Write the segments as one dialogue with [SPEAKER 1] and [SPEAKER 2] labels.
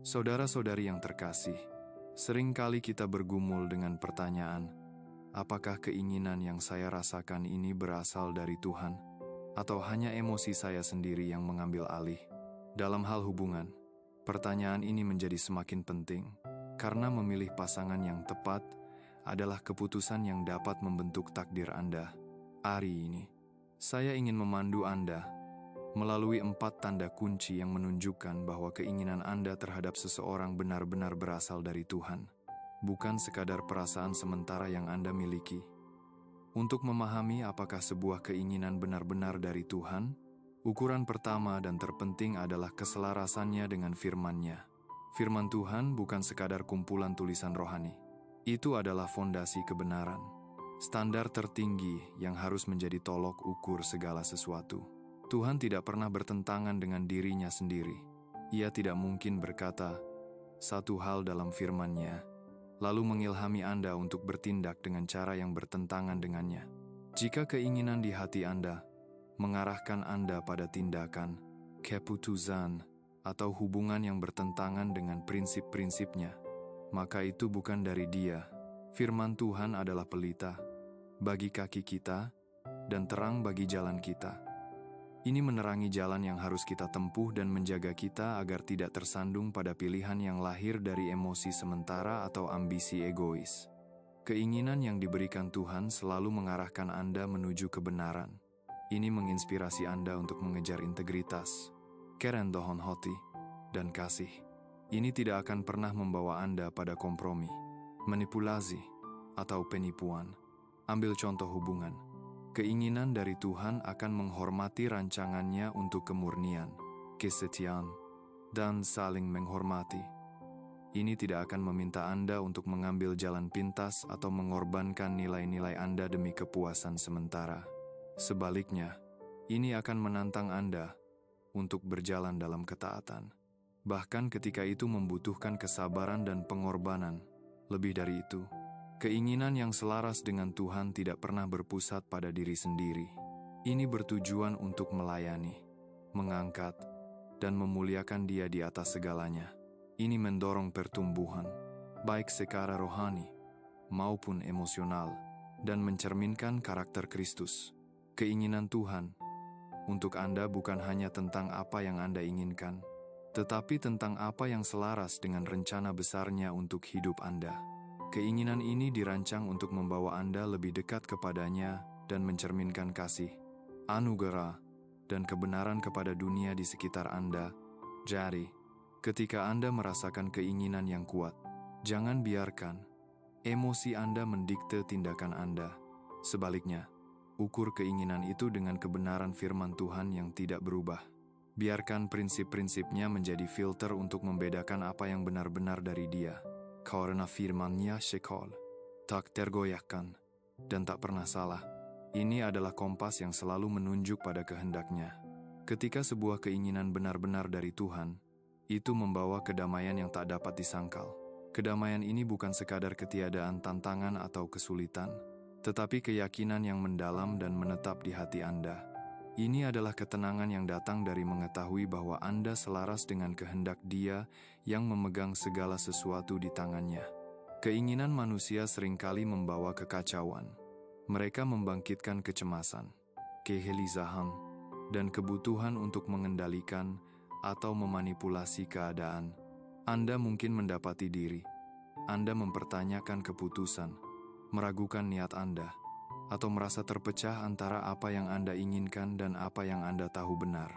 [SPEAKER 1] Saudara-saudari yang terkasih, seringkali kita bergumul dengan pertanyaan, apakah keinginan yang saya rasakan ini berasal dari Tuhan, atau hanya emosi saya sendiri yang mengambil alih? Dalam hal hubungan, pertanyaan ini menjadi semakin penting, karena memilih pasangan yang tepat adalah keputusan yang dapat membentuk takdir Anda. Hari ini, saya ingin memandu Anda melalui 4 tanda kunci yang menunjukkan bahwa keinginan Anda terhadap seseorang benar-benar berasal dari Tuhan, bukan sekadar perasaan sementara yang Anda miliki. Untuk memahami apakah sebuah keinginan benar-benar dari Tuhan, ukuran pertama dan terpenting adalah keselarasannya dengan firman-Nya. Firman Tuhan bukan sekadar kumpulan tulisan rohani. Itu adalah fondasi kebenaran, standar tertinggi yang harus menjadi tolok ukur segala sesuatu. Tuhan tidak pernah bertentangan dengan dirinya sendiri. Ia tidak mungkin berkata satu hal dalam firman-Nya, lalu mengilhami Anda untuk bertindak dengan cara yang bertentangan dengannya. Jika keinginan di hati Anda mengarahkan Anda pada tindakan, keputusan, atau hubungan yang bertentangan dengan prinsip-prinsipnya, maka itu bukan dari Dia. Firman Tuhan adalah pelita bagi kaki kita dan terang bagi jalan kita. Ini menerangi jalan yang harus kita tempuh dan menjaga kita agar tidak tersandung pada pilihan yang lahir dari emosi sementara atau ambisi egois. Keinginan yang diberikan Tuhan selalu mengarahkan Anda menuju kebenaran. Ini menginspirasi Anda untuk mengejar integritas, kerendahan hati, dan kasih. Ini tidak akan pernah membawa Anda pada kompromi, manipulasi, atau penipuan. Ambil contoh hubungan. Keinginan dari Tuhan akan menghormati rancangannya untuk kemurnian, kesetiaan, dan saling menghormati. Ini tidak akan meminta Anda untuk mengambil jalan pintas atau mengorbankan nilai-nilai Anda demi kepuasan sementara. Sebaliknya, ini akan menantang Anda untuk berjalan dalam ketaatan. Bahkan ketika itu membutuhkan kesabaran dan pengorbanan. Lebih dari itu, keinginan yang selaras dengan Tuhan tidak pernah berpusat pada diri sendiri. Ini bertujuan untuk melayani, mengangkat, dan memuliakan Dia di atas segalanya. Ini mendorong pertumbuhan, baik secara rohani maupun emosional, dan mencerminkan karakter Kristus. Keinginan Tuhan untuk Anda bukan hanya tentang apa yang Anda inginkan, tetapi tentang apa yang selaras dengan rencana besar-Nya untuk hidup Anda. Keinginan ini dirancang untuk membawa Anda lebih dekat kepadanya dan mencerminkan kasih, anugerah, dan kebenaran kepada dunia di sekitar Anda. Jadi, ketika Anda merasakan keinginan yang kuat, jangan biarkan emosi Anda mendikte tindakan Anda. Sebaliknya, ukur keinginan itu dengan kebenaran firman Tuhan yang tidak berubah. Biarkan prinsip-prinsipnya menjadi filter untuk membedakan apa yang benar-benar dari Dia. Karena firman-Nya kekal, tak tergoyahkan, dan tak pernah salah. Ini adalah kompas yang selalu menunjuk pada kehendak-Nya. Ketika sebuah keinginan benar-benar dari Tuhan, itu membawa kedamaian yang tak dapat disangkal. Kedamaian ini bukan sekadar ketiadaan tantangan atau kesulitan, tetapi keyakinan yang mendalam dan menetap di hati Anda. Ini adalah ketenangan yang datang dari mengetahui bahwa Anda selaras dengan kehendak Dia yang memegang segala sesuatu di tangannya. Keinginan manusia seringkali membawa kekacauan. Mereka membangkitkan kecemasan, kegelisahan, dan kebutuhan untuk mengendalikan atau memanipulasi keadaan. Anda mungkin mendapati diri. Anda mempertanyakan keputusan, meragukan niat Anda, atau merasa terpecah antara apa yang Anda inginkan dan apa yang Anda tahu benar.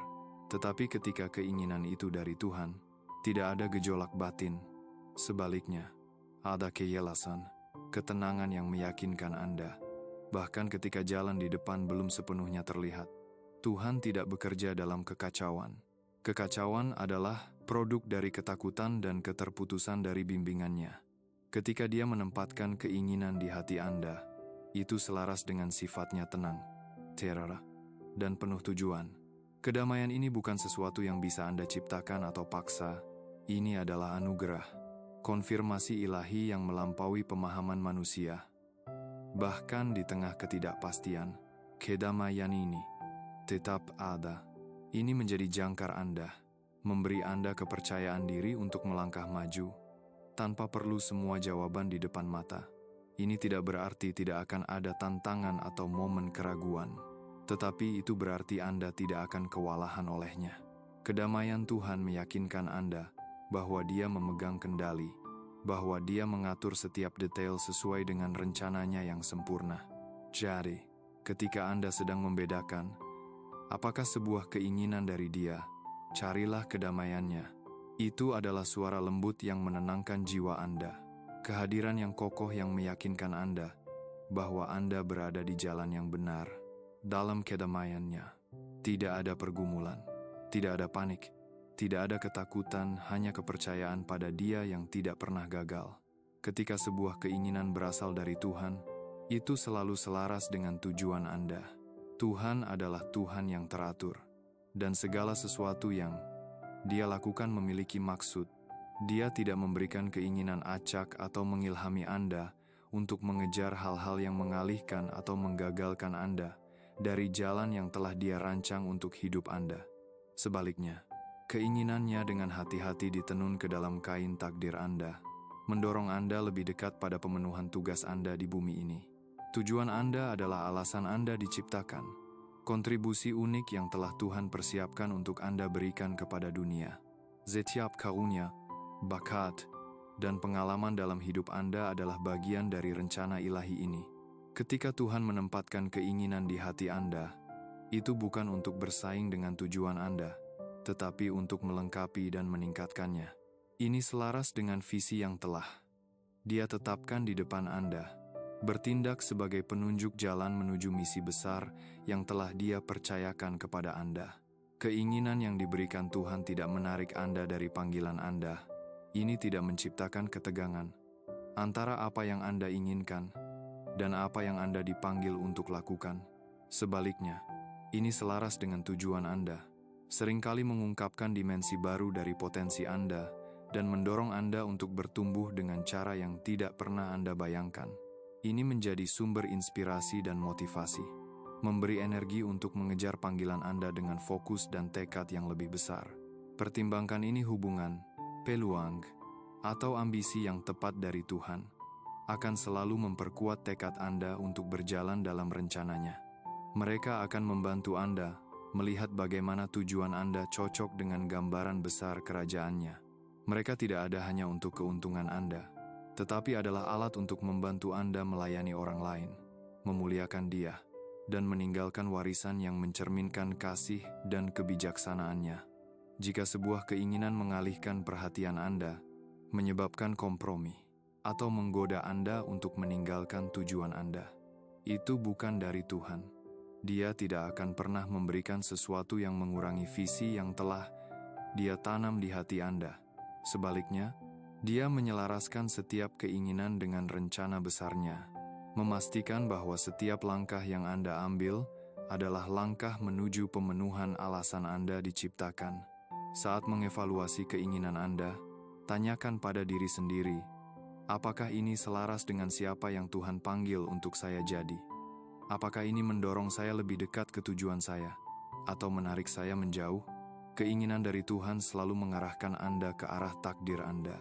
[SPEAKER 1] Tetapi ketika keinginan itu dari Tuhan, tidak ada gejolak batin. Sebaliknya, ada kejelasan, ketenangan yang meyakinkan Anda. Bahkan ketika jalan di depan belum sepenuhnya terlihat, Tuhan tidak bekerja dalam kekacauan. Kekacauan adalah produk dari ketakutan dan keterputusan dari bimbingan-Nya. Ketika Dia menempatkan keinginan di hati Anda, itu selaras dengan sifat-Nya tenang, terarah, dan penuh tujuan. Kedamaian ini bukan sesuatu yang bisa Anda ciptakan atau paksa. Ini adalah anugerah, konfirmasi ilahi yang melampaui pemahaman manusia. Bahkan di tengah ketidakpastian, kedamaian ini tetap ada. Ini menjadi jangkar Anda, memberi Anda kepercayaan diri untuk melangkah maju, tanpa perlu semua jawaban di depan mata. Ini tidak berarti tidak akan ada tantangan atau momen keraguan, tetapi itu berarti Anda tidak akan kewalahan olehnya. Kedamaian Tuhan meyakinkan Anda bahwa Dia memegang kendali, bahwa Dia mengatur setiap detail sesuai dengan rencananya yang sempurna. Jadi, ketika Anda sedang membedakan apakah sebuah keinginan dari Dia, carilah kedamaiannya. Itu adalah suara lembut yang menenangkan jiwa Anda. Kehadiran yang kokoh yang meyakinkan Anda bahwa Anda berada di jalan yang benar. Dalam kedamaiannya, tidak ada pergumulan, tidak ada panik, tidak ada ketakutan, hanya kepercayaan pada Dia yang tidak pernah gagal. Ketika sebuah keinginan berasal dari Tuhan, itu selalu selaras dengan tujuan Anda. Tuhan adalah Tuhan yang teratur, dan segala sesuatu yang Dia lakukan memiliki maksud. Dia tidak memberikan keinginan acak atau mengilhami Anda untuk mengejar hal-hal yang mengalihkan atau menggagalkan Anda dari jalan yang telah Dia rancang untuk hidup Anda. Sebaliknya, keinginannya dengan hati-hati ditenun ke dalam kain takdir Anda, mendorong Anda lebih dekat pada pemenuhan tugas Anda di bumi ini. Tujuan Anda adalah alasan Anda diciptakan, kontribusi unik yang telah Tuhan persiapkan untuk Anda berikan kepada dunia. Setiap karunia, bakat, dan pengalaman dalam hidup Anda adalah bagian dari rencana ilahi ini. Ketika Tuhan menempatkan keinginan di hati Anda, itu bukan untuk bersaing dengan tujuan Anda, tetapi untuk melengkapi dan meningkatkannya. Ini selaras dengan visi yang telah Dia tetapkan di depan Anda, bertindak sebagai penunjuk jalan menuju misi besar yang telah Dia percayakan kepada Anda. Keinginan yang diberikan Tuhan tidak menarik Anda dari panggilan Anda. Ini tidak menciptakan ketegangan antara apa yang Anda inginkan dan apa yang Anda dipanggil untuk lakukan. Sebaliknya, ini selaras dengan tujuan Anda, seringkali mengungkapkan dimensi baru dari potensi Anda dan mendorong Anda untuk bertumbuh dengan cara yang tidak pernah Anda bayangkan. Ini menjadi sumber inspirasi dan motivasi, memberi energi untuk mengejar panggilan Anda dengan fokus dan tekad yang lebih besar. Pertimbangkan ini hubungan, peluang, atau ambisi yang tepat dari Tuhan akan selalu memperkuat tekad Anda untuk berjalan dalam rencananya. Mereka akan membantu Anda melihat bagaimana tujuan Anda cocok dengan gambaran besar kerajaannya. Mereka tidak ada hanya untuk keuntungan Anda, tetapi adalah alat untuk membantu Anda melayani orang lain, memuliakan Dia, dan meninggalkan warisan yang mencerminkan kasih dan kebijaksanaannya. Jika sebuah keinginan mengalihkan perhatian Anda, menyebabkan kompromi, atau menggoda Anda untuk meninggalkan tujuan Anda, itu bukan dari Tuhan. Dia tidak akan pernah memberikan sesuatu yang mengurangi visi yang telah Dia tanam di hati Anda. Sebaliknya, Dia menyelaraskan setiap keinginan dengan rencana besarnya, memastikan bahwa setiap langkah yang Anda ambil adalah langkah menuju pemenuhan alasan Anda diciptakan. Saat mengevaluasi keinginan Anda, tanyakan pada diri sendiri, apakah ini selaras dengan siapa yang Tuhan panggil untuk saya jadi? Apakah ini mendorong saya lebih dekat ke tujuan saya, atau menarik saya menjauh? Keinginan dari Tuhan selalu mengarahkan Anda ke arah takdir Anda,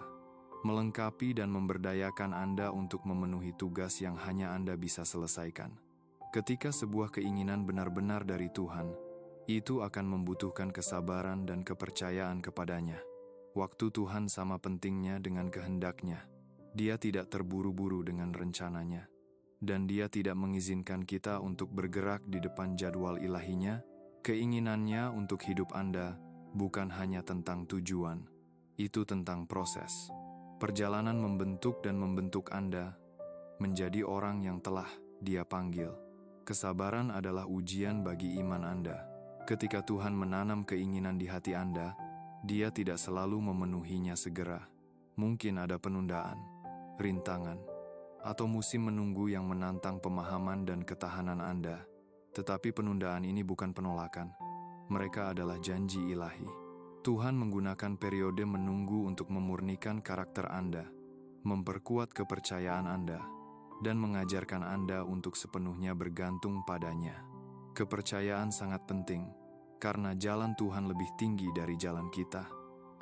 [SPEAKER 1] melengkapi dan memberdayakan Anda untuk memenuhi tugas yang hanya Anda bisa selesaikan. Ketika sebuah keinginan benar-benar dari Tuhan, itu akan membutuhkan kesabaran dan kepercayaan kepadanya. Waktu Tuhan sama pentingnya dengan kehendaknya. Dia tidak terburu-buru dengan rencananya, dan Dia tidak mengizinkan kita untuk bergerak di depan jadwal ilahinya. Keinginannya untuk hidup Anda bukan hanya tentang tujuan, itu tentang proses. Perjalanan membentuk dan membentuk Anda menjadi orang yang telah Dia panggil. Kesabaran adalah ujian bagi iman Anda. Ketika Tuhan menanam keinginan di hati Anda, Dia tidak selalu memenuhinya segera. Mungkin ada penundaan, rintangan, atau musim menunggu yang menantang pemahaman dan ketahanan Anda. Tetapi penundaan ini bukan penolakan. Mereka adalah janji ilahi. Tuhan menggunakan periode menunggu untuk memurnikan karakter Anda, memperkuat kepercayaan Anda, dan mengajarkan Anda untuk sepenuhnya bergantung padanya. Kepercayaan sangat penting, karena jalan Tuhan lebih tinggi dari jalan kita.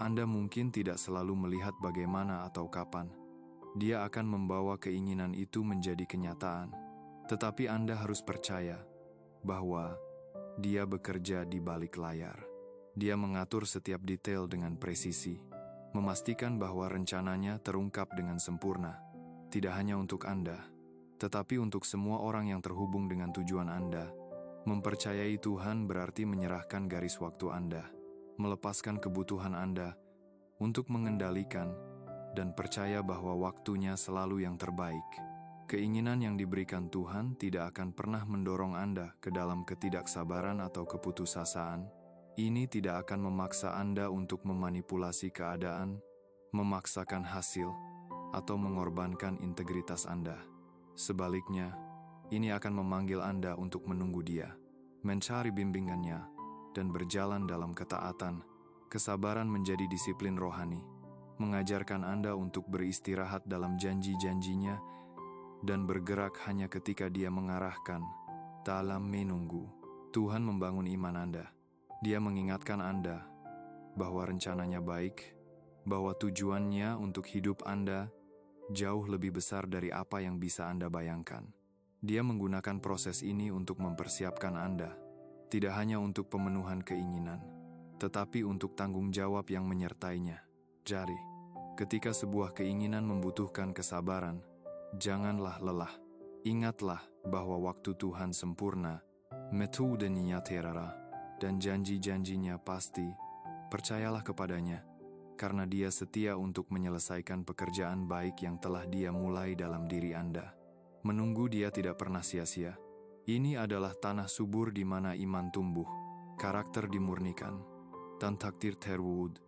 [SPEAKER 1] Anda mungkin tidak selalu melihat bagaimana atau kapan Dia akan membawa keinginan itu menjadi kenyataan. Tetapi Anda harus percaya bahwa Dia bekerja di balik layar. Dia mengatur setiap detail dengan presisi, memastikan bahwa rencananya terungkap dengan sempurna, tidak hanya untuk Anda, tetapi untuk semua orang yang terhubung dengan tujuan Anda. Mempercayai Tuhan berarti menyerahkan garis waktu Anda, melepaskan kebutuhan Anda untuk mengendalikan, dan percaya bahwa waktunya selalu yang terbaik. Keinginan yang diberikan Tuhan tidak akan pernah mendorong Anda ke dalam ketidaksabaran atau keputusasaan. Ini tidak akan memaksa Anda untuk memanipulasi keadaan, memaksakan hasil, atau mengorbankan integritas Anda. Sebaliknya, ini akan memanggil Anda untuk menunggu Dia, mencari bimbingannya, dan berjalan dalam ketaatan. Kesabaran menjadi disiplin rohani, mengajarkan Anda untuk beristirahat dalam janji-janjinya dan bergerak hanya ketika Dia mengarahkan. Dalam menunggu, Tuhan membangun iman Anda. Dia mengingatkan Anda bahwa rencananya baik, bahwa tujuannya untuk hidup Anda jauh lebih besar dari apa yang bisa Anda bayangkan. Dia menggunakan proses ini untuk mempersiapkan Anda, tidak hanya untuk pemenuhan keinginan, tetapi untuk tanggung jawab yang menyertainya. Jadi, ketika sebuah keinginan membutuhkan kesabaran, janganlah lelah. Ingatlah bahwa waktu Tuhan sempurna, metodenya terara, dan janji-janjinya pasti. Percayalah kepadanya, karena Dia setia untuk menyelesaikan pekerjaan baik yang telah Dia mulai dalam diri Anda. Menunggu Dia tidak pernah sia-sia. Ini adalah tanah subur di mana iman tumbuh, karakter dimurnikan, dan takdir terwujud.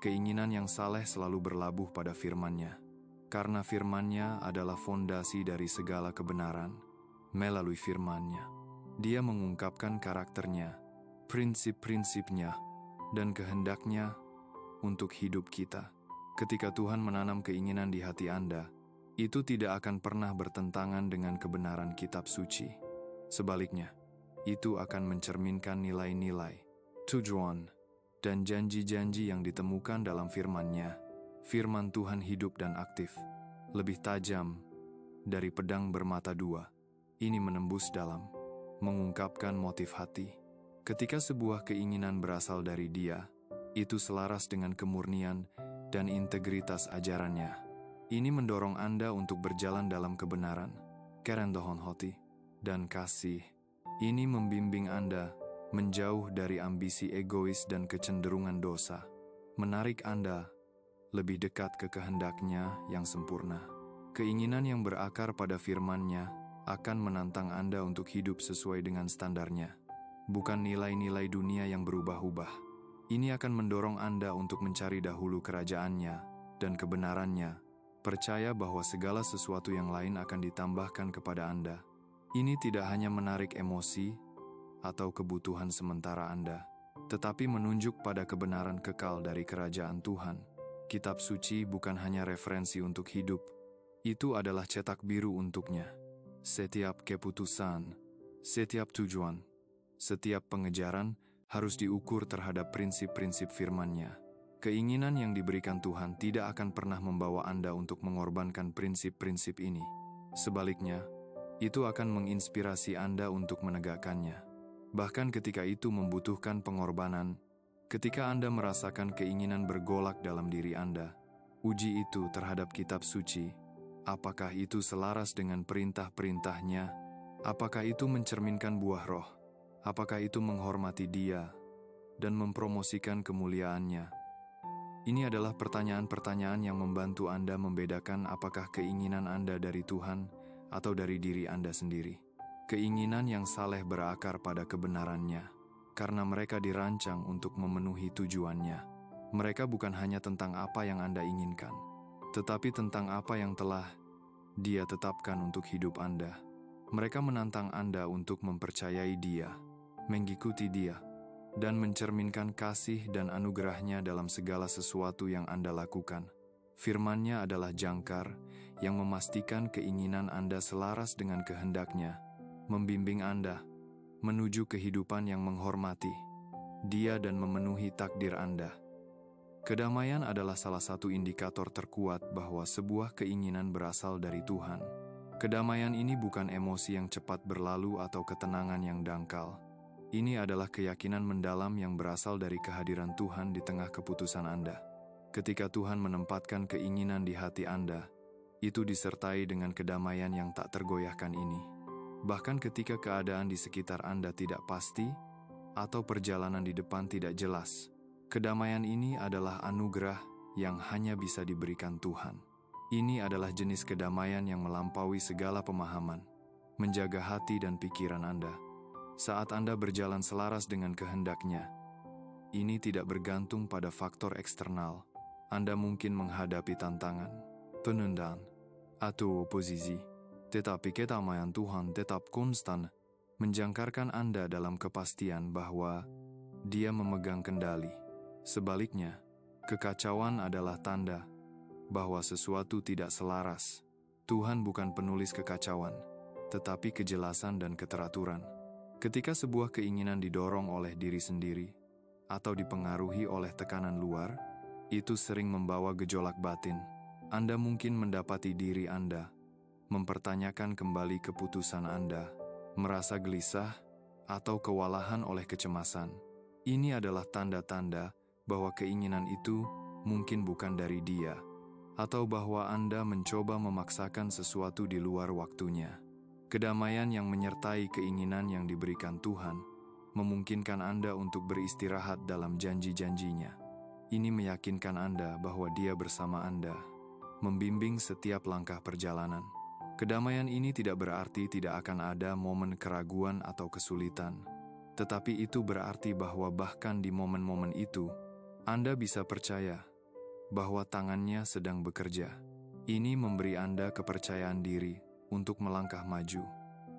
[SPEAKER 1] Keinginan yang saleh selalu berlabuh pada firman-Nya, karena firman-Nya adalah fondasi dari segala kebenaran. Melalui firman-Nya, Dia mengungkapkan karakternya, prinsip-prinsipnya, dan kehendak-Nya untuk hidup kita. Ketika Tuhan menanam keinginan di hati Anda, itu tidak akan pernah bertentangan dengan kebenaran kitab suci. Sebaliknya, itu akan mencerminkan nilai-nilai, tujuan, dan janji-janji yang ditemukan dalam firman-Nya. Firman Tuhan hidup dan aktif, lebih tajam dari pedang bermata dua. Ini menembus dalam, mengungkapkan motif hati. Ketika sebuah keinginan berasal dari Dia, itu selaras dengan kemurnian dan integritas ajarannya. Ini mendorong Anda untuk berjalan dalam kebenaran, kerendahan hati, dan kasih. Ini membimbing Anda menjauh dari ambisi egois dan kecenderungan dosa, menarik Anda lebih dekat ke kehendak-Nya yang sempurna. Keinginan yang berakar pada firman-Nya akan menantang Anda untuk hidup sesuai dengan standar-Nya, bukan nilai-nilai dunia yang berubah-ubah. Ini akan mendorong Anda untuk mencari dahulu kerajaan-Nya dan kebenaran-Nya, percaya bahwa segala sesuatu yang lain akan ditambahkan kepada Anda. Ini tidak hanya menarik emosi atau kebutuhan sementara Anda, tetapi menunjuk pada kebenaran kekal dari kerajaan Tuhan. Kitab suci bukan hanya referensi untuk hidup, itu adalah cetak biru untuknya. Setiap keputusan, setiap tujuan, setiap pengejaran harus diukur terhadap prinsip-prinsip firman-Nya. Keinginan yang diberikan Tuhan tidak akan pernah membawa Anda untuk mengorbankan prinsip-prinsip ini. Sebaliknya, itu akan menginspirasi Anda untuk menegakkannya. Bahkan ketika itu membutuhkan pengorbanan, ketika Anda merasakan keinginan bergolak dalam diri Anda, uji itu terhadap kitab suci. Apakah itu selaras dengan perintah-perintah-Nya? Apakah itu mencerminkan buah roh? Apakah itu menghormati Dia dan mempromosikan kemuliaan-Nya? Ini adalah pertanyaan-pertanyaan yang membantu Anda membedakan apakah keinginan Anda dari Tuhan atau dari diri Anda sendiri. Keinginan yang saleh berakar pada kebenaran-Nya, karena mereka dirancang untuk memenuhi tujuan-Nya. Mereka bukan hanya tentang apa yang Anda inginkan, tetapi tentang apa yang telah Dia tetapkan untuk hidup Anda. Mereka menantang Anda untuk mempercayai Dia, mengikuti Dia, dan mencerminkan kasih dan anugerah-Nya dalam segala sesuatu yang Anda lakukan. Firman-Nya adalah jangkar yang memastikan keinginan Anda selaras dengan kehendak-Nya, membimbing Anda menuju kehidupan yang menghormati Dia dan memenuhi takdir Anda. Kedamaian adalah salah satu indikator terkuat bahwa sebuah keinginan berasal dari Tuhan. Kedamaian ini bukan emosi yang cepat berlalu atau ketenangan yang dangkal. Ini adalah keyakinan mendalam yang berasal dari kehadiran Tuhan di tengah keputusan Anda. Ketika Tuhan menempatkan keinginan di hati Anda, itu disertai dengan kedamaian yang tak tergoyahkan ini. Bahkan ketika keadaan di sekitar Anda tidak pasti, atau perjalanan di depan tidak jelas, kedamaian ini adalah anugerah yang hanya bisa diberikan Tuhan. Ini adalah jenis kedamaian yang melampaui segala pemahaman, menjaga hati dan pikiran Anda. Saat Anda berjalan selaras dengan kehendak-Nya, ini tidak bergantung pada faktor eksternal. Anda mungkin menghadapi tantangan, penundaan, atau oposisi, tetapi kedamaian Tuhan tetap konstan, menjangkarkan Anda dalam kepastian bahwa Dia memegang kendali. Sebaliknya, kekacauan adalah tanda bahwa sesuatu tidak selaras. Tuhan bukan penulis kekacauan, tetapi kejelasan dan keteraturan. Ketika sebuah keinginan didorong oleh diri sendiri atau dipengaruhi oleh tekanan luar, itu sering membawa gejolak batin. Anda mungkin mendapati diri Anda mempertanyakan kembali keputusan Anda, merasa gelisah atau kewalahan oleh kecemasan. Ini adalah tanda-tanda bahwa keinginan itu mungkin bukan dari Dia, atau bahwa Anda mencoba memaksakan sesuatu di luar waktunya. Kedamaian yang menyertai keinginan yang diberikan Tuhan memungkinkan Anda untuk beristirahat dalam janji-janjinya. Ini meyakinkan Anda bahwa Dia bersama Anda, membimbing setiap langkah perjalanan. Kedamaian ini tidak berarti tidak akan ada momen keraguan atau kesulitan, tetapi itu berarti bahwa bahkan di momen-momen itu, Anda bisa percaya bahwa tangan-Nya sedang bekerja. Ini memberi Anda kepercayaan diri untuk melangkah maju,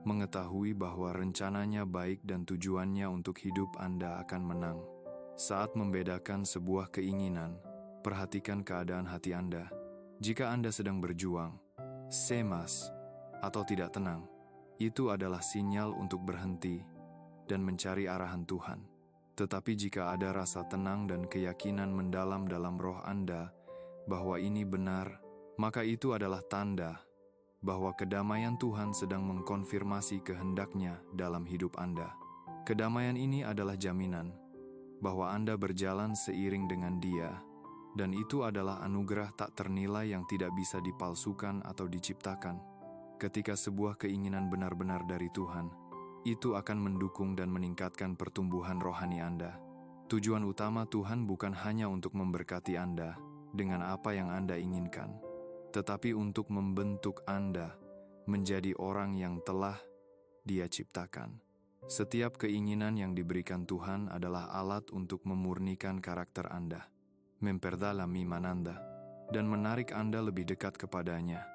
[SPEAKER 1] mengetahui bahwa rencananya baik dan tujuannya untuk hidup Anda akan menang. Saat membedakan sebuah keinginan, perhatikan keadaan hati Anda. Jika Anda sedang berjuang, cemas, atau tidak tenang, itu adalah sinyal untuk berhenti dan mencari arahan Tuhan. Tetapi jika ada rasa tenang dan keyakinan mendalam dalam roh Anda bahwa ini benar, maka itu adalah tanda bahwa kedamaian Tuhan sedang mengkonfirmasi kehendak-Nya dalam hidup Anda. Kedamaian ini adalah jaminan bahwa Anda berjalan seiring dengan Dia, dan itu adalah anugerah tak ternilai yang tidak bisa dipalsukan atau diciptakan. Ketika sebuah keinginan benar-benar dari Tuhan, itu akan mendukung dan meningkatkan pertumbuhan rohani Anda. Tujuan utama Tuhan bukan hanya untuk memberkati Anda dengan apa yang Anda inginkan, tetapi untuk membentuk Anda menjadi orang yang telah Dia ciptakan. Setiap keinginan yang diberikan Tuhan adalah alat untuk memurnikan karakter Anda, memperdalam iman Anda, dan menarik Anda lebih dekat kepadanya.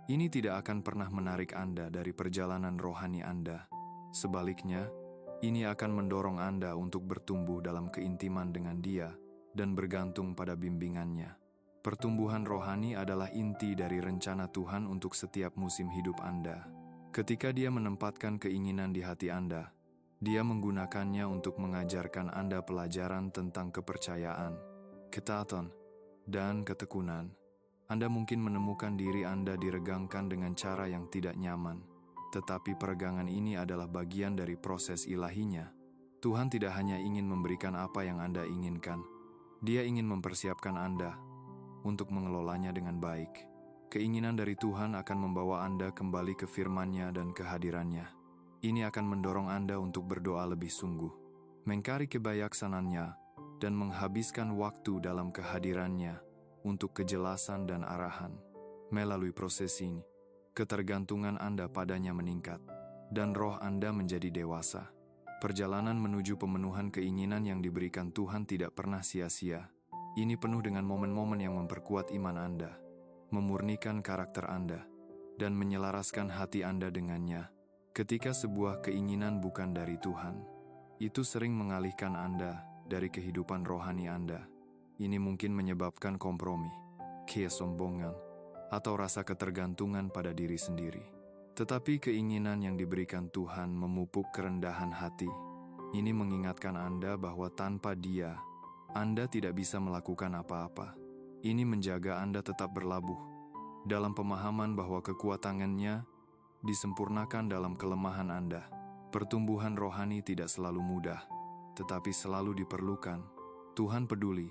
[SPEAKER 1] Ini tidak akan pernah menarik Anda dari perjalanan rohani Anda. Sebaliknya, ini akan mendorong Anda untuk bertumbuh dalam keintiman dengan Dia dan bergantung pada bimbingannya. Pertumbuhan rohani adalah inti dari rencana Tuhan untuk setiap musim hidup Anda. Ketika Dia menempatkan keinginan di hati Anda, Dia menggunakannya untuk mengajarkan Anda pelajaran tentang kepercayaan, ketaatan, dan ketekunan. Anda mungkin menemukan diri Anda diregangkan dengan cara yang tidak nyaman, tetapi peregangan ini adalah bagian dari proses ilahinya. Tuhan tidak hanya ingin memberikan apa yang Anda inginkan, Dia ingin mempersiapkan Anda untuk mengelolanya dengan baik. Keinginan dari Tuhan akan membawa Anda kembali ke firman-Nya dan kehadiran-Nya. Ini akan mendorong Anda untuk berdoa lebih sungguh, mengcari kebijaksanaan-Nya, dan menghabiskan waktu dalam kehadiran-Nya untuk kejelasan dan arahan. Melalui proses ini, ketergantungan Anda padanya meningkat, dan roh Anda menjadi dewasa. Perjalanan menuju pemenuhan keinginan yang diberikan Tuhan tidak pernah sia-sia. Ini penuh dengan momen-momen yang memperkuat iman Anda, memurnikan karakter Anda, dan menyelaraskan hati Anda dengannya. Ketika sebuah keinginan bukan dari Tuhan, itu sering mengalihkan Anda dari kehidupan rohani Anda. Ini mungkin menyebabkan kompromi, kesombongan, atau rasa ketergantungan pada diri sendiri. Tetapi keinginan yang diberikan Tuhan memupuk kerendahan hati. Ini mengingatkan Anda bahwa tanpa Dia, Anda tidak bisa melakukan apa-apa. Ini menjaga Anda tetap berlabuh dalam pemahaman bahwa kekuatannya disempurnakan dalam kelemahan Anda. Pertumbuhan rohani tidak selalu mudah, tetapi selalu diperlukan. Tuhan peduli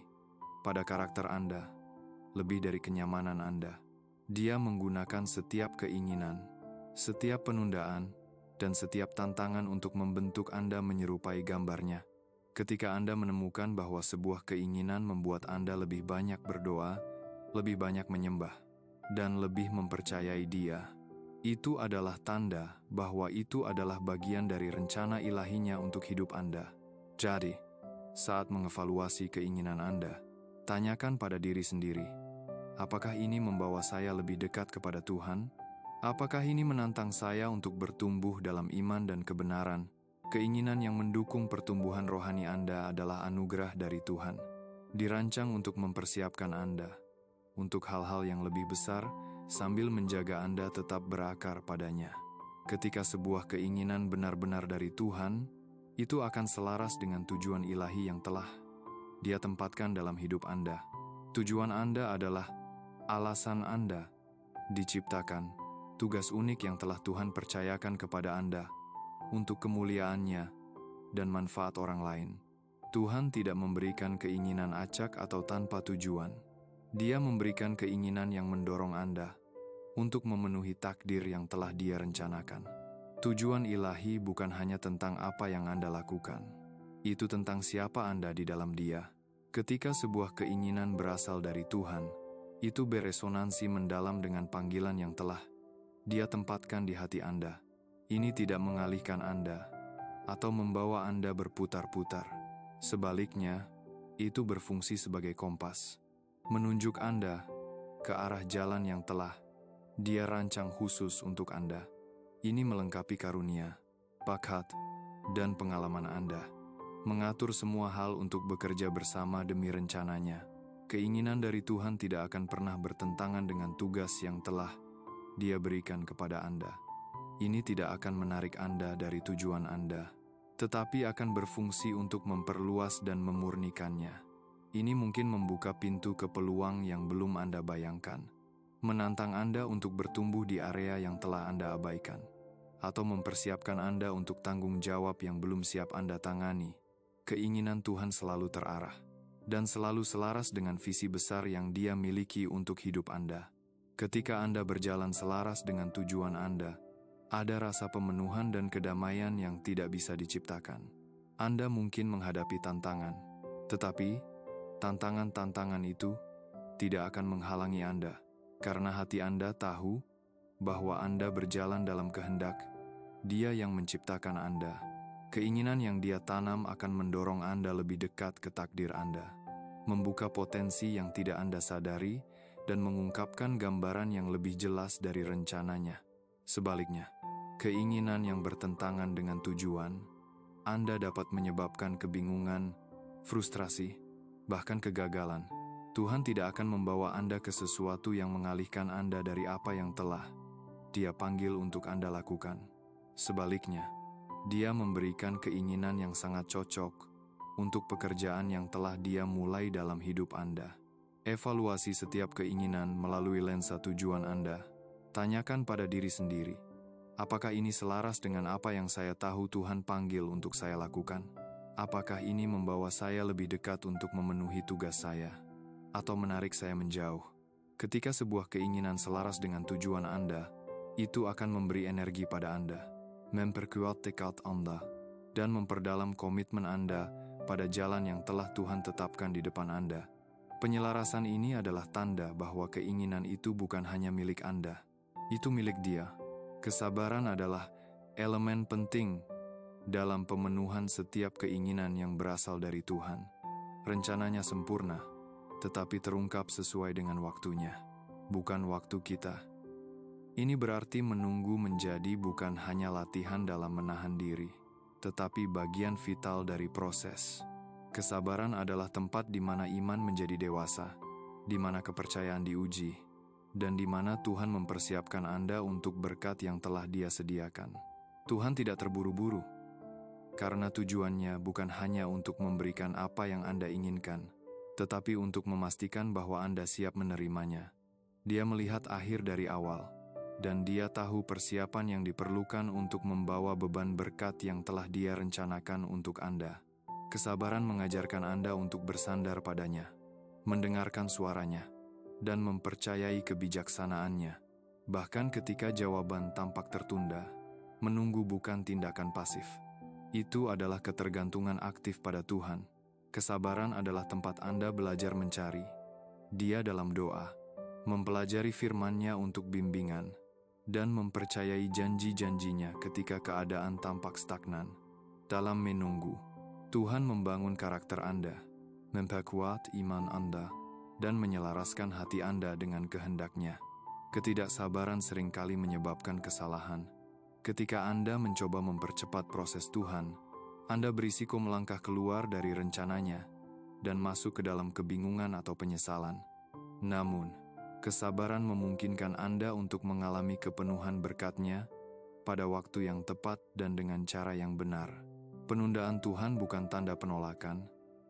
[SPEAKER 1] pada karakter Anda lebih dari kenyamanan Anda. Dia menggunakan setiap keinginan, setiap penundaan, dan setiap tantangan untuk membentuk Anda menyerupai gambarnya. Ketika Anda menemukan bahwa sebuah keinginan membuat Anda lebih banyak berdoa, lebih banyak menyembah, dan lebih mempercayai Dia, itu adalah tanda bahwa itu adalah bagian dari rencana ilahinya untuk hidup Anda. Jadi, saat mengevaluasi keinginan Anda, tanyakan pada diri sendiri, apakah ini membawa saya lebih dekat kepada Tuhan? Apakah ini menantang saya untuk bertumbuh dalam iman dan kebenaran? Keinginan yang mendukung pertumbuhan rohani Anda adalah anugerah dari Tuhan. Dirancang untuk mempersiapkan Anda untuk hal-hal yang lebih besar sambil menjaga Anda tetap berakar padanya. Ketika sebuah keinginan benar-benar dari Tuhan, itu akan selaras dengan tujuan ilahi yang telah Dia tempatkan dalam hidup Anda. Tujuan Anda adalah alasan Anda diciptakan, tugas unik yang telah Tuhan percayakan kepada Anda untuk kemuliaannya dan manfaat orang lain. Tuhan tidak memberikan keinginan acak atau tanpa tujuan. Dia memberikan keinginan yang mendorong Anda untuk memenuhi takdir yang telah Dia rencanakan. Tujuan ilahi bukan hanya tentang apa yang Anda lakukan. Itu tentang siapa Anda di dalam Dia. Ketika sebuah keinginan berasal dari Tuhan, itu beresonansi mendalam dengan panggilan yang telah Dia tempatkan di hati Anda. Ini tidak mengalihkan Anda atau membawa Anda berputar-putar. Sebaliknya, itu berfungsi sebagai kompas, menunjuk Anda ke arah jalan yang telah Dia rancang khusus untuk Anda. Ini melengkapi karunia, bakat, dan pengalaman Anda. Mengatur semua hal untuk bekerja bersama demi rencananya. Keinginan dari Tuhan tidak akan pernah bertentangan dengan tugas yang telah Dia berikan kepada Anda. Ini tidak akan menarik Anda dari tujuan Anda, tetapi akan berfungsi untuk memperluas dan memurnikannya. Ini mungkin membuka pintu ke peluang yang belum Anda bayangkan, menantang Anda untuk bertumbuh di area yang telah Anda abaikan, atau mempersiapkan Anda untuk tanggung jawab yang belum siap Anda tangani. Keinginan Tuhan selalu terarah dan selalu selaras dengan visi besar yang Dia miliki untuk hidup Anda. Ketika Anda berjalan selaras dengan tujuan Anda, ada rasa pemenuhan dan kedamaian yang tidak bisa diciptakan. Anda mungkin menghadapi tantangan, tetapi tantangan-tantangan itu tidak akan menghalangi Anda, karena hati Anda tahu bahwa Anda berjalan dalam kehendak Dia yang menciptakan Anda. Keinginan yang Dia tanam akan mendorong Anda lebih dekat ke takdir Anda, membuka potensi yang tidak Anda sadari, dan mengungkapkan gambaran yang lebih jelas dari rencananya. Sebaliknya, keinginan yang bertentangan dengan tujuan Anda dapat menyebabkan kebingungan, frustrasi, bahkan kegagalan. Tuhan tidak akan membawa Anda ke sesuatu yang mengalihkan Anda dari apa yang telah Dia panggil untuk Anda lakukan. Sebaliknya, Dia memberikan keinginan yang sangat cocok untuk pekerjaan yang telah Dia mulai dalam hidup Anda. Evaluasi setiap keinginan melalui lensa tujuan Anda. Tanyakan pada diri sendiri, apakah ini selaras dengan apa yang saya tahu Tuhan panggil untuk saya lakukan? Apakah ini membawa saya lebih dekat untuk memenuhi tugas saya, atau menarik saya menjauh? Ketika sebuah keinginan selaras dengan tujuan Anda, itu akan memberi energi pada Anda, memperkuat tekad Anda, dan memperdalam komitmen Anda pada jalan yang telah Tuhan tetapkan di depan Anda. Penyelarasan ini adalah tanda bahwa keinginan itu bukan hanya milik Anda, itu milik Dia. Kesabaran adalah elemen penting dalam pemenuhan setiap keinginan yang berasal dari Tuhan. Rencananya sempurna, tetapi terungkap sesuai dengan waktunya, bukan waktu kita. Ini berarti menunggu menjadi bukan hanya latihan dalam menahan diri, tetapi bagian vital dari proses. Kesabaran adalah tempat di mana iman menjadi dewasa, di mana kepercayaan diuji, dan di mana Tuhan mempersiapkan Anda untuk berkat yang telah Dia sediakan. Tuhan tidak terburu-buru. karena tujuannya bukan hanya untuk memberikan apa yang Anda inginkan, tetapi untuk memastikan bahwa Anda siap menerimanya. Dia melihat akhir dari awal, dan Dia tahu persiapan yang diperlukan untuk membawa beban berkat yang telah Dia rencanakan untuk Anda. Kesabaran mengajarkan Anda untuk bersandar padanya, mendengarkan suaranya, dan mempercayai kebijaksanaannya. Bahkan ketika jawaban tampak tertunda, menunggu bukan tindakan pasif. Itu adalah ketergantungan aktif pada Tuhan. Kesabaran adalah tempat Anda belajar mencari Dia dalam doa, mempelajari firman-Nya untuk bimbingan, dan mempercayai janji-janjinya ketika keadaan tampak stagnan. Dalam menunggu, Tuhan membangun karakter Anda, memperkuat iman Anda, dan menyelaraskan hati Anda dengan kehendak-Nya. Ketidaksabaran seringkali menyebabkan kesalahan. Ketika Anda mencoba mempercepat proses Tuhan, Anda berisiko melangkah keluar dari rencananya dan masuk ke dalam kebingungan atau penyesalan. Namun, kesabaran memungkinkan Anda untuk mengalami kepenuhan berkat-Nya pada waktu yang tepat dan dengan cara yang benar. Penundaan Tuhan bukan tanda penolakan,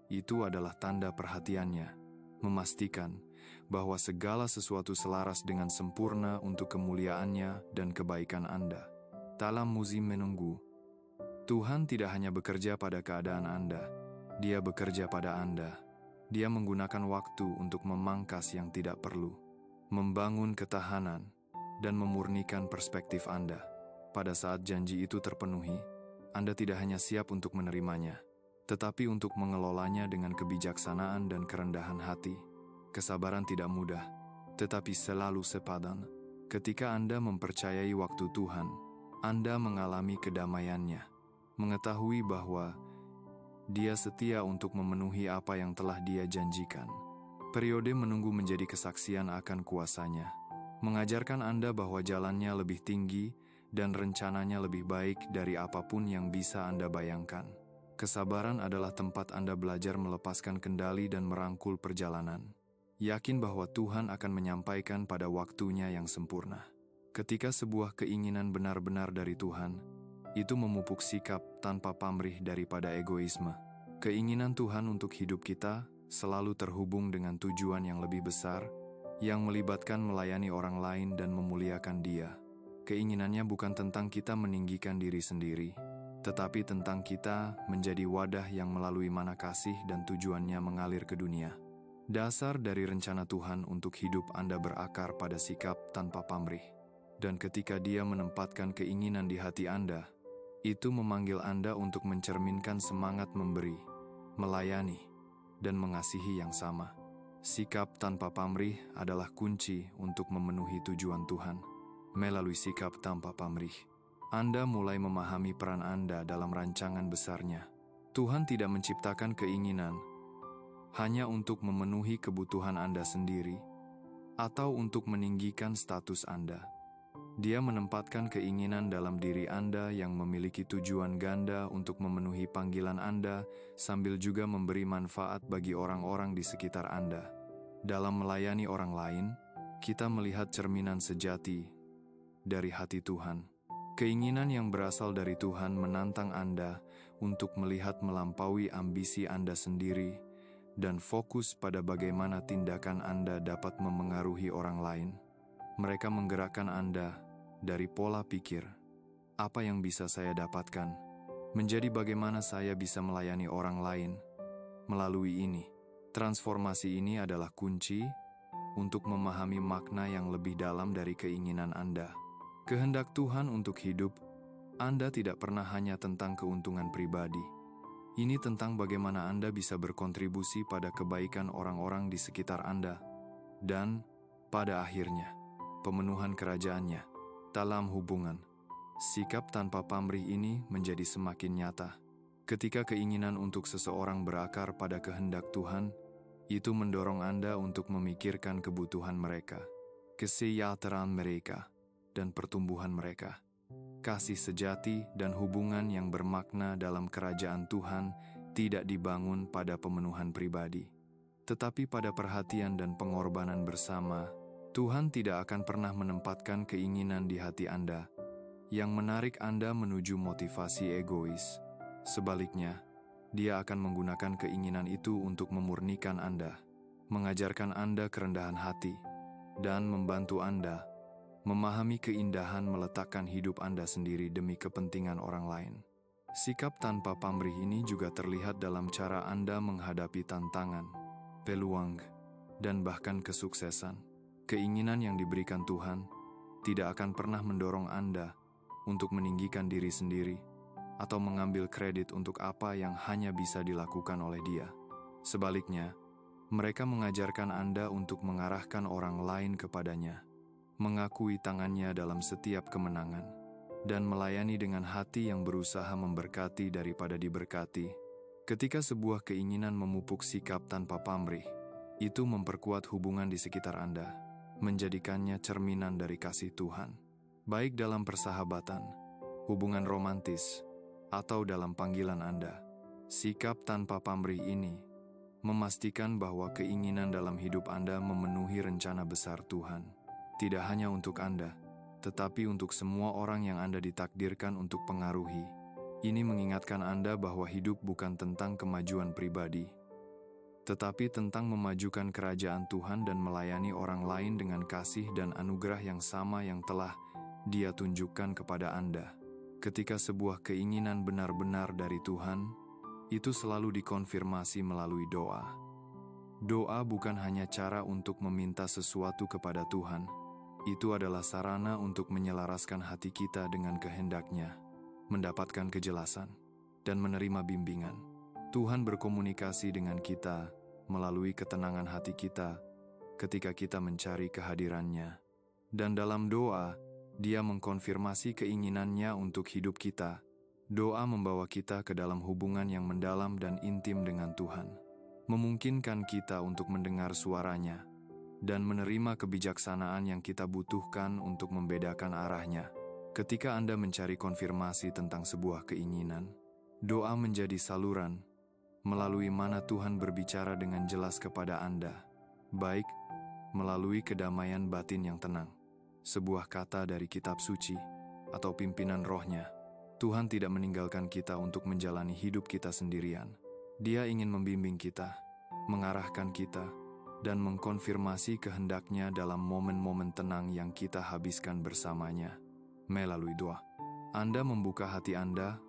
[SPEAKER 1] itu adalah tanda perhatiannya, memastikan bahwa segala sesuatu selaras dengan sempurna untuk kemuliaan-Nya dan kebaikan Anda. Dalam musim menunggu, Tuhan tidak hanya bekerja pada keadaan Anda, Dia bekerja pada Anda. Dia menggunakan waktu untuk memangkas yang tidak perlu, membangun ketahanan, dan memurnikan perspektif Anda. Pada saat janji itu terpenuhi, Anda tidak hanya siap untuk menerimanya, tetapi untuk mengelolanya dengan kebijaksanaan dan kerendahan hati. Kesabaran tidak mudah, tetapi selalu sepadan. Ketika Anda mempercayai waktu Tuhan, Anda mengalami kedamaian-Nya, mengetahui bahwa Dia setia untuk memenuhi apa yang telah Dia janjikan. Periode menunggu menjadi kesaksian akan kuasa-Nya, mengajarkan Anda bahwa jalannya lebih tinggi dan rencananya lebih baik dari apapun yang bisa Anda bayangkan. Kesabaran adalah tempat Anda belajar melepaskan kendali dan merangkul perjalanan, yakin bahwa Tuhan akan menyampaikan pada waktunya yang sempurna. Ketika sebuah keinginan benar-benar dari Tuhan, itu memupuk sikap tanpa pamrih daripada egoisme. Keinginan Tuhan untuk hidup kita selalu terhubung dengan tujuan yang lebih besar, yang melibatkan melayani orang lain dan memuliakan Dia. Keinginannya bukan tentang kita meninggikan diri sendiri, tetapi tentang kita menjadi wadah yang melalui mana kasih dan tujuannya mengalir ke dunia. Dasar dari rencana Tuhan untuk hidup Anda berakar pada sikap tanpa pamrih. Dan ketika Dia menempatkan keinginan di hati Anda, itu memanggil Anda untuk mencerminkan semangat memberi, melayani, dan mengasihi yang sama. Sikap tanpa pamrih adalah kunci untuk memenuhi tujuan Tuhan. Melalui sikap tanpa pamrih, Anda mulai memahami peran Anda dalam rancangan besar-Nya. Tuhan tidak menciptakan keinginan hanya untuk memenuhi kebutuhan Anda sendiri atau untuk meninggikan status Anda. Dia menempatkan keinginan dalam diri Anda yang memiliki tujuan ganda untuk memenuhi panggilan Anda sambil juga memberi manfaat bagi orang-orang di sekitar Anda. Dalam melayani orang lain, kita melihat cerminan sejati dari hati Tuhan. Keinginan yang berasal dari Tuhan menantang Anda untuk melihat melampaui ambisi Anda sendiri dan fokus pada bagaimana tindakan Anda dapat memengaruhi orang lain. Mereka menggerakkan Anda dari pola pikir, apa yang bisa saya dapatkan, menjadi bagaimana saya bisa melayani orang lain. Melalui ini, transformasi ini adalah kunci untuk memahami makna yang lebih dalam dari keinginan Anda. Kehendak Tuhan untuk hidup Anda tidak pernah hanya tentang keuntungan pribadi. Ini tentang bagaimana Anda bisa berkontribusi pada kebaikan orang-orang di sekitar Anda. Dan, pada akhirnya, pemenuhan kerajaan-Nya. Dalam hubungan, sikap tanpa pamrih ini menjadi semakin nyata. Ketika keinginan untuk seseorang berakar pada kehendak Tuhan, itu mendorong Anda untuk memikirkan kebutuhan mereka, kesejahteraan mereka, dan pertumbuhan mereka. Kasih sejati dan hubungan yang bermakna dalam kerajaan Tuhan tidak dibangun pada pemenuhan pribadi, tetapi pada perhatian dan pengorbanan bersama. Tuhan tidak akan pernah menempatkan keinginan di hati Anda yang menarik Anda menuju motivasi egois, Sebaliknya, Dia akan menggunakan keinginan itu untuk memurnikan Anda, mengajarkan Anda kerendahan hati, dan membantu Anda memahami keindahan meletakkan hidup Anda sendiri demi kepentingan orang lain. Sikap tanpa pamrih ini juga terlihat dalam cara Anda menghadapi tantangan, peluang, dan bahkan kesuksesan. Keinginan yang diberikan Tuhan tidak akan pernah mendorong Anda untuk meninggikan diri sendiri atau mengambil kredit untuk apa yang hanya bisa dilakukan oleh Dia. Sebaliknya, mereka mengajarkan Anda untuk mengarahkan orang lain kepadanya, mengakui tangannya dalam setiap kemenangan, dan melayani dengan hati yang berusaha memberkati daripada diberkati. Ketika sebuah keinginan memupuk sikap tanpa pamrih, itu memperkuat hubungan di sekitar Anda, menjadikannya cerminan dari kasih Tuhan, baik dalam persahabatan, hubungan romantis, atau dalam panggilan Anda. Sikap tanpa pamrih ini memastikan bahwa keinginan dalam hidup Anda memenuhi rencana besar Tuhan, tidak hanya untuk Anda, tetapi untuk semua orang yang Anda ditakdirkan untuk pengaruhi. Ini mengingatkan Anda bahwa hidup bukan tentang kemajuan pribadi, tetapi tentang memajukan kerajaan Tuhan dan melayani orang lain dengan kasih dan anugerah yang sama yang telah Dia tunjukkan kepada Anda. Ketika sebuah keinginan benar-benar dari Tuhan, itu selalu dikonfirmasi melalui doa. Doa bukan hanya cara untuk meminta sesuatu kepada Tuhan, itu adalah sarana untuk menyelaraskan hati kita dengan kehendak-Nya, mendapatkan kejelasan, dan menerima bimbingan. Tuhan berkomunikasi dengan kita melalui ketenangan hati kita ketika kita mencari kehadiran-Nya. Dan dalam doa, Dia mengkonfirmasi keinginannya untuk hidup kita. Doa membawa kita ke dalam hubungan yang mendalam dan intim dengan Tuhan, memungkinkan kita untuk mendengar suara-Nya dan menerima kebijaksanaan yang kita butuhkan untuk membedakan arahnya. Ketika Anda mencari konfirmasi tentang sebuah keinginan, doa menjadi saluran melalui mana Tuhan berbicara dengan jelas kepada Anda, baik melalui kedamaian batin yang tenang, sebuah kata dari kitab suci, atau pimpinan rohnya. Tuhan tidak meninggalkan kita untuk menjalani hidup kita sendirian. Dia ingin membimbing kita, mengarahkan kita, dan mengkonfirmasi kehendak-Nya dalam momen-momen tenang yang kita habiskan bersamanya. Melalui doa, Anda membuka hati Anda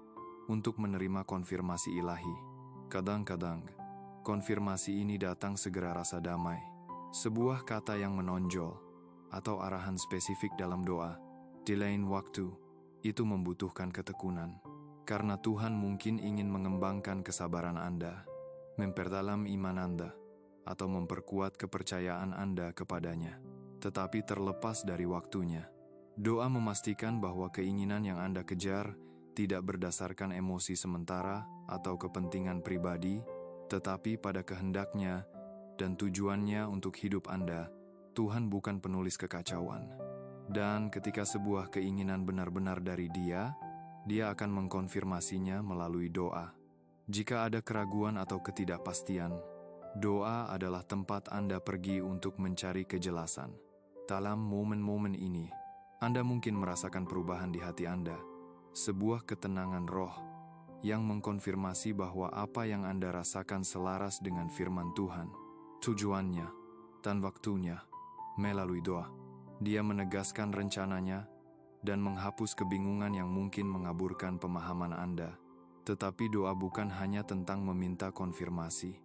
[SPEAKER 1] untuk menerima konfirmasi ilahi. Kadang-kadang, konfirmasi ini datang segera rasa damai, sebuah kata yang menonjol, atau arahan spesifik dalam doa. Di lain waktu, itu membutuhkan ketekunan, karena Tuhan mungkin ingin mengembangkan kesabaran Anda, memperdalam iman Anda, atau memperkuat kepercayaan Anda kepadanya. Tetapi terlepas dari waktunya, doa memastikan bahwa keinginan yang Anda kejar tidak berdasarkan emosi sementara atau kepentingan pribadi, tetapi pada kehendak-Nya dan tujuannya untuk hidup Anda. Tuhan bukan penulis kekacauan. Dan ketika sebuah keinginan benar-benar dari Dia, Dia akan mengkonfirmasinya melalui doa. Jika ada keraguan atau ketidakpastian, doa adalah tempat Anda pergi untuk mencari kejelasan. Dalam momen-momen ini, Anda mungkin merasakan perubahan di hati Anda, sebuah ketenangan roh yang mengkonfirmasi bahwa apa yang Anda rasakan selaras dengan firman Tuhan. Tujuannya dan waktunya melalui doa. Dia menegaskan rencananya dan menghapus kebingungan yang mungkin mengaburkan pemahaman Anda. Tetapi doa bukan hanya tentang meminta konfirmasi,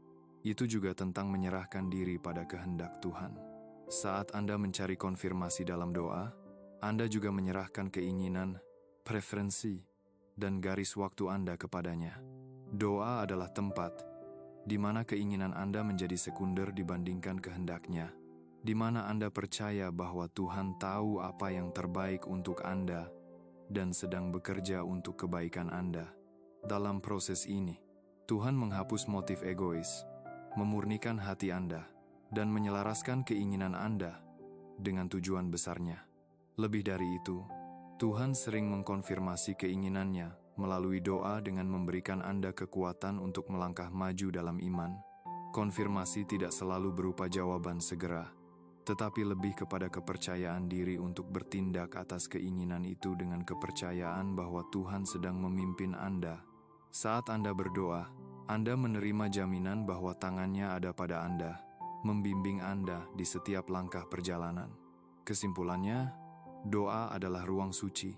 [SPEAKER 1] itu juga tentang menyerahkan diri pada kehendak Tuhan. Saat Anda mencari konfirmasi dalam doa, Anda juga menyerahkan keinginan, preferensi, dan garis waktu Anda kepadanya. Doa adalah tempat di mana keinginan Anda menjadi sekunder dibandingkan kehendak-Nya, di mana Anda percaya bahwa Tuhan tahu apa yang terbaik untuk Anda dan sedang bekerja untuk kebaikan Anda. Dalam proses ini, Tuhan menghapus motif egois, memurnikan hati Anda, dan menyelaraskan keinginan Anda dengan tujuan besar-Nya. Lebih dari itu, Tuhan sering mengkonfirmasi keinginannya melalui doa dengan memberikan Anda kekuatan untuk melangkah maju dalam iman. Konfirmasi tidak selalu berupa jawaban segera, tetapi lebih kepada kepercayaan diri untuk bertindak atas keinginan itu dengan kepercayaan bahwa Tuhan sedang memimpin Anda Saat Anda berdoa, Anda menerima jaminan bahwa tangannya ada pada Anda, membimbing Anda di setiap langkah perjalanan. Kesimpulannya, doa adalah ruang suci,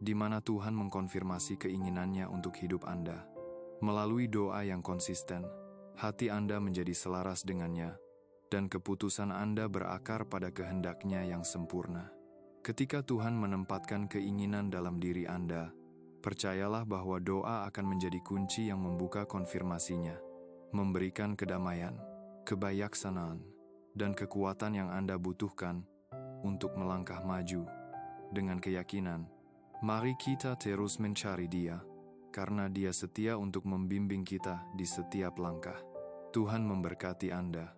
[SPEAKER 1] di mana Tuhan mengkonfirmasi keinginannya untuk hidup Anda. Melalui doa yang konsisten, hati Anda menjadi selaras dengannya, dan keputusan Anda berakar pada kehendaknya yang sempurna. Ketika Tuhan menempatkan keinginan dalam diri Anda, percayalah bahwa doa akan menjadi kunci yang membuka konfirmasinya, memberikan kedamaian, kebijaksanaan, dan kekuatan yang Anda butuhkan untuk melangkah maju. Dengan keyakinan, mari kita terus mencari Dia, karena Dia setia untuk membimbing kita di setiap langkah. Tuhan memberkati Anda.